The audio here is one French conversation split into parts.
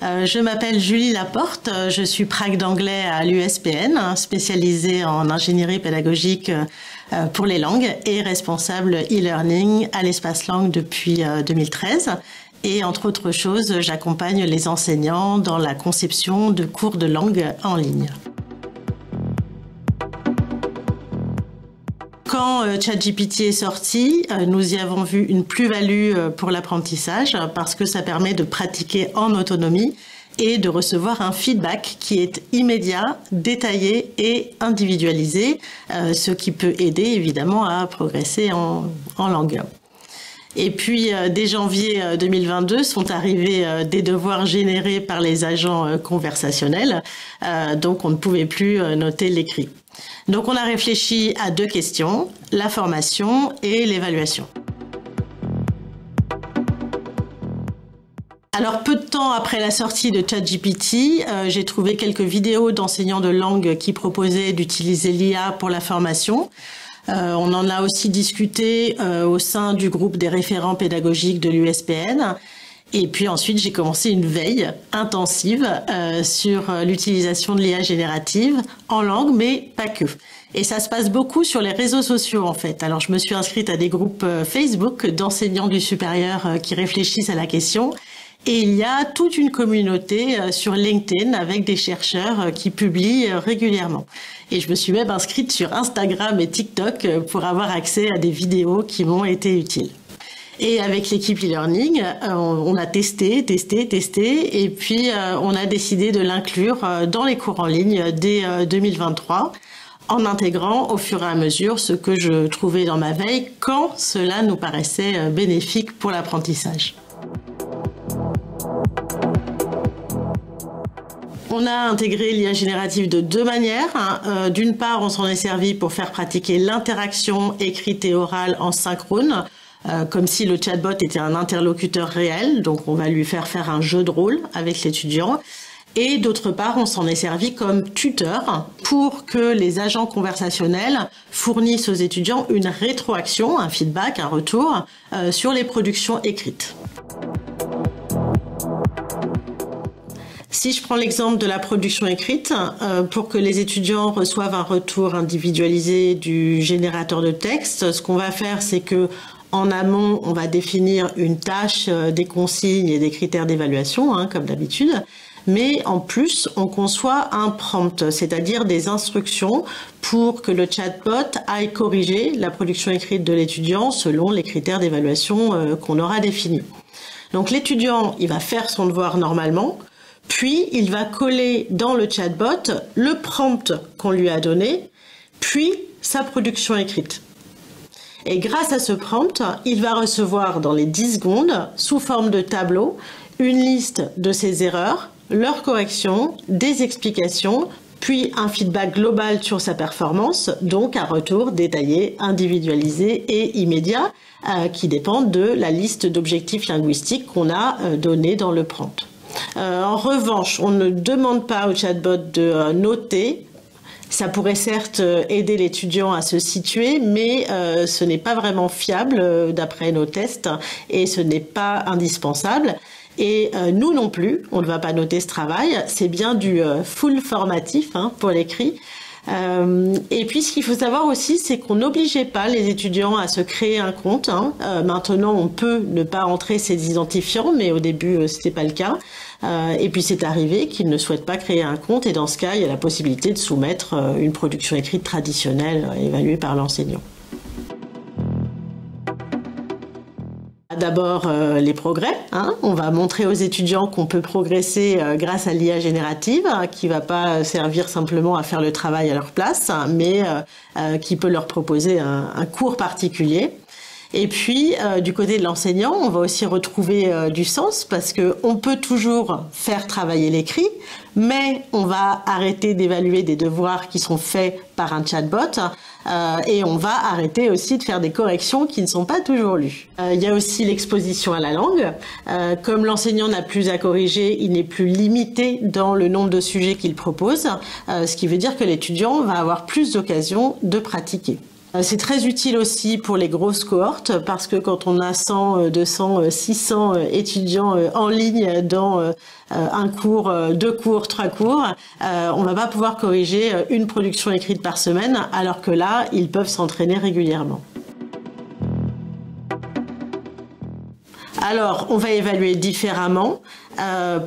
Je m'appelle Julie Laporte, je suis prague d'anglais à l'USPN, spécialisée en ingénierie pédagogique pour les langues et responsable e-learning à l'Espace Langue depuis 2013. Et entre autres choses, j'accompagne les enseignants dans la conception de cours de langue en ligne. Quand ChatGPT est sorti, nous y avons vu une plus-value pour l'apprentissage parce que ça permet de pratiquer en autonomie et de recevoir un feedback qui est immédiat, détaillé et individualisé, ce qui peut aider évidemment à progresser en langue. Et puis, dès janvier 2022, sont arrivés des devoirs générés par les agents conversationnels, donc on ne pouvait plus noter l'écrit. Donc on a réfléchi à deux questions, la formation et l'évaluation. Alors peu de temps après la sortie de ChatGPT, j'ai trouvé quelques vidéos d'enseignants de langue qui proposaient d'utiliser l'IA pour la formation. On en a aussi discuté au sein du groupe des référents pédagogiques de l'USPN. Et puis ensuite, j'ai commencé une veille intensive sur l'utilisation de l'IA générative en langue, mais pas que. Et ça se passe beaucoup sur les réseaux sociaux, en fait. Alors, je me suis inscrite à des groupes Facebook d'enseignants du supérieur qui réfléchissent à la question. Et il y a toute une communauté sur LinkedIn avec des chercheurs qui publient régulièrement. Et je me suis même inscrite sur Instagram et TikTok pour avoir accès à des vidéos qui m'ont été utiles. Et avec l'équipe e-learning, on a testé, et puis on a décidé de l'inclure dans les cours en ligne dès 2023, en intégrant au fur et à mesure ce que je trouvais dans ma veille quand cela nous paraissait bénéfique pour l'apprentissage. On a intégré l'IA générative de deux manières. D'une part, on s'en est servi pour faire pratiquer l'interaction écrite et orale en synchrone, comme si le chatbot était un interlocuteur réel, donc on va lui faire faire un jeu de rôle avec l'étudiant. Et d'autre part, on s'en est servi comme tuteur pour que les agents conversationnels fournissent aux étudiants une rétroaction, un feedback, un retour sur les productions écrites. Si je prends l'exemple de la production écrite, pour que les étudiants reçoivent un retour individualisé du générateur de texte, ce qu'on va faire, c'est que en amont, on va définir une tâche, des consignes et des critères d'évaluation, comme d'habitude. Mais en plus, on conçoit un prompt, c'est-à-dire des instructions pour que le chatbot aille corriger la production écrite de l'étudiant selon les critères d'évaluation qu'on aura définis. Donc l'étudiant, il va faire son devoir normalement, puis il va coller dans le chatbot le prompt qu'on lui a donné, puis sa production écrite. Et grâce à ce prompt, il va recevoir dans les 10 secondes, sous forme de tableau, une liste de ses erreurs, leurs corrections, des explications, puis un feedback global sur sa performance, donc un retour détaillé, individualisé et immédiat, qui dépend de la liste d'objectifs linguistiques qu'on a donné dans le prompt. En revanche, on ne demande pas au chatbot de noter. Ça pourrait certes aider l'étudiant à se situer, mais ce n'est pas vraiment fiable d'après nos tests et ce n'est pas indispensable. Et nous non plus, on ne va pas noter ce travail, c'est bien du full formatif pour l'écrit. Et puis ce qu'il faut savoir aussi, c'est qu'on n'obligeait pas les étudiants à se créer un compte. Maintenant, on peut ne pas entrer ses identifiants, mais au début, c'était pas le cas. Et puis c'est arrivé qu'ils ne souhaitent pas créer un compte, et dans ce cas, il y a la possibilité de soumettre une production écrite traditionnelle évaluée par l'enseignant. D'abord, les progrès. On va montrer aux étudiants qu'on peut progresser grâce à l'IA générative, qui va pas servir simplement à faire le travail à leur place, mais qui peut leur proposer un cours particulier. Et puis, du côté de l'enseignant, on va aussi retrouver du sens parce que on peut toujours faire travailler l'écrit, mais on va arrêter d'évaluer des devoirs qui sont faits par un chatbot et on va arrêter aussi de faire des corrections qui ne sont pas toujours lues. Il y a aussi l'exposition à la langue. Comme l'enseignant n'a plus à corriger, il n'est plus limité dans le nombre de sujets qu'il propose, ce qui veut dire que l'étudiant va avoir plus d'occasions de pratiquer. C'est très utile aussi pour les grosses cohortes parce que quand on a 100, 200, 600 étudiants en ligne dans un cours, 2 cours, 3 cours, on va pas pouvoir corriger une production écrite par semaine alors que là, ils peuvent s'entraîner régulièrement. Alors, on va évaluer différemment.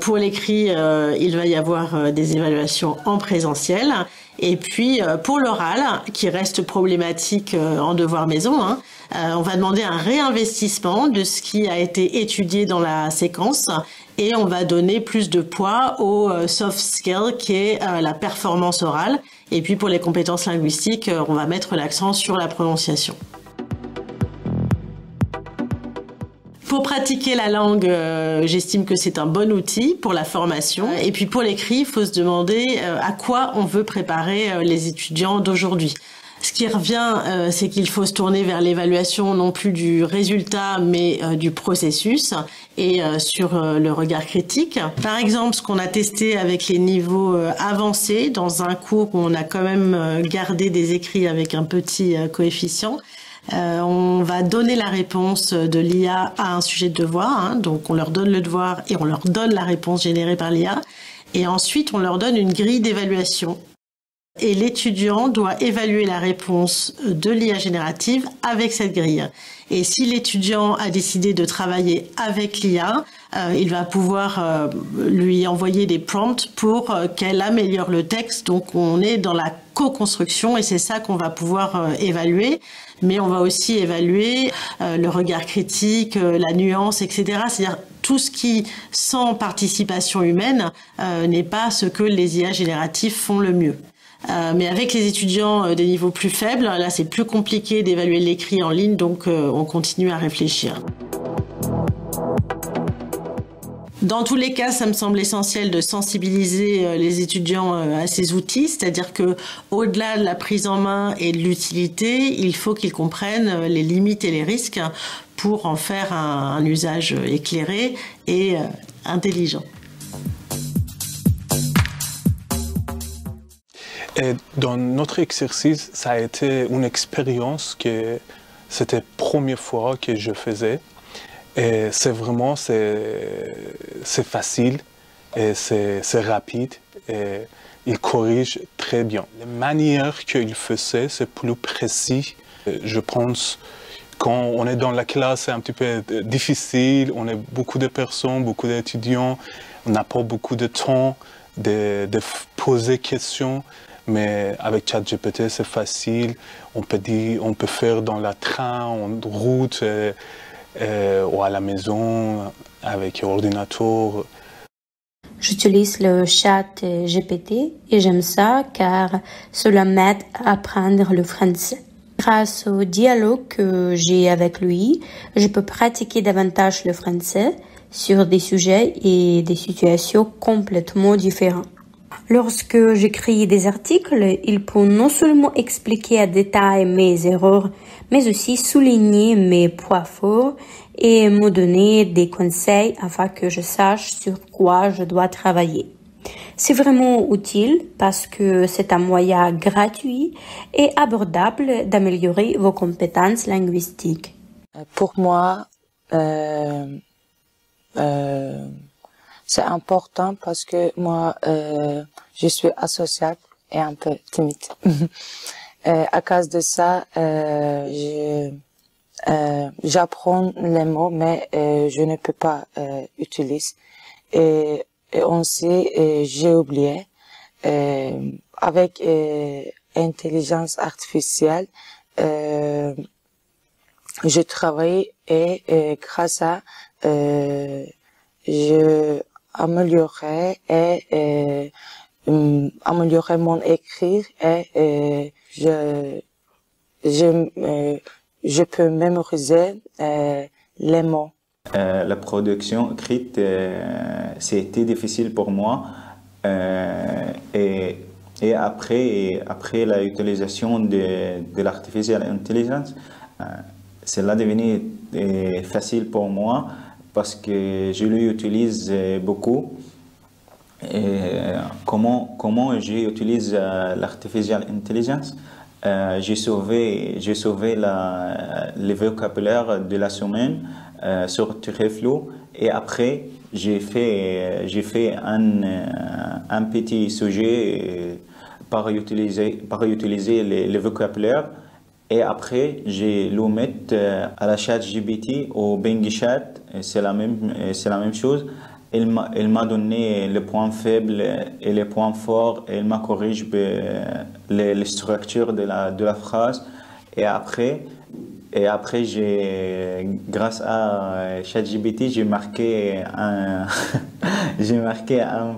Pour l'écrit, il va y avoir des évaluations en présentiel. Et puis, pour l'oral, qui reste problématique en devoir maison, on va demander un réinvestissement de ce qui a été étudié dans la séquence et on va donner plus de poids au soft skill qui est la performance orale. Et puis, pour les compétences linguistiques, on va mettre l'accent sur la prononciation. Pour pratiquer la langue, j'estime que c'est un bon outil pour la formation. Et puis pour l'écrit, il faut se demander à quoi on veut préparer les étudiants d'aujourd'hui. Ce qui revient, c'est qu'il faut se tourner vers l'évaluation non plus du résultat, mais du processus et sur le regard critique. Par exemple, ce qu'on a testé avec les niveaux avancés dans un cours où on a quand même gardé des écrits avec un petit coefficient. On va donner la réponse de l'IA à un sujet de devoir, donc on leur donne le devoir et on leur donne la réponse générée par l'IA, et ensuite on leur donne une grille d'évaluation. Et l'étudiant doit évaluer la réponse de l'IA générative avec cette grille. Et si l'étudiant a décidé de travailler avec l'IA, il va pouvoir lui envoyer des prompts pour qu'elle améliore le texte. Donc on est dans la co-construction et c'est ça qu'on va pouvoir évaluer. Mais on va aussi évaluer le regard critique, la nuance, etc. C'est-à-dire tout ce qui, sans participation humaine, n'est pas ce que les IA génératifs font le mieux. Mais avec les étudiants des niveaux plus faibles, là c'est plus compliqué d'évaluer l'écrit en ligne, donc on continue à réfléchir. Dans tous les cas, ça me semble essentiel de sensibiliser les étudiants à ces outils, c'est-à-dire que au-delà de la prise en main et de l'utilité, il faut qu'ils comprennent les limites et les risques pour en faire un usage éclairé et intelligent. Et dans notre exercice, ça a été une expérience que c'était la première fois que je faisais. Et c'est vraiment, c'est facile et c'est rapide et il corrige très bien. La manière qu'il faisait, c'est plus précis. Je pense quand on est dans la classe, c'est un petit peu difficile. On est beaucoup de personnes, beaucoup d'étudiants. On n'a pas beaucoup de temps de poser des questions. Mais avec ChatGPT, c'est facile. On peut faire dans le train, en route, ou à la maison, avec l'ordinateur. J'utilise le chat GPT et j'aime ça car cela m'aide à apprendre le français. Grâce au dialogue que j'ai avec lui, je peux pratiquer davantage le français sur des sujets et des situations complètement différentes. Lorsque j'écris des articles, il peut non seulement expliquer à détail mes erreurs, mais aussi souligner mes points forts et me donner des conseils afin que je sache sur quoi je dois travailler. C'est vraiment utile parce que c'est un moyen gratuit et abordable d'améliorer vos compétences linguistiques. Pour moi, c'est important parce que moi, je suis asociale et un peu timide. À cause de ça, j'apprends les mots, mais je ne peux pas utiliser. Et aussi, j'ai oublié. Avec intelligence artificielle, je travaille et grâce à je améliorer et améliorer mon écrit et je peux mémoriser les mots. La production écrite, c'était difficile pour moi et après l'utilisation de l'artificial intelligence, cela est devenu facile pour moi parce que je l'utilise beaucoup. Et comment j'utilise l'artificial intelligence? J'ai sauvé le vocabulaire de la semaine sur Trello et après j'ai fait un petit sujet par utiliser le vocabulaire et après je le mets à la ChatGPT ou Bing Chat, c'est la même chose. Il m'a donné les points faibles et les points forts et il m'a corrigé les structures de la phrase. Et après grâce à ChatGPT, j'ai marqué un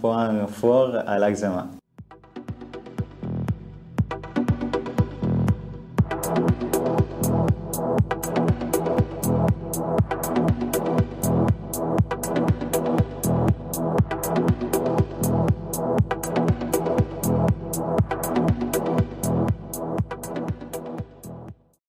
point fort à l'examen.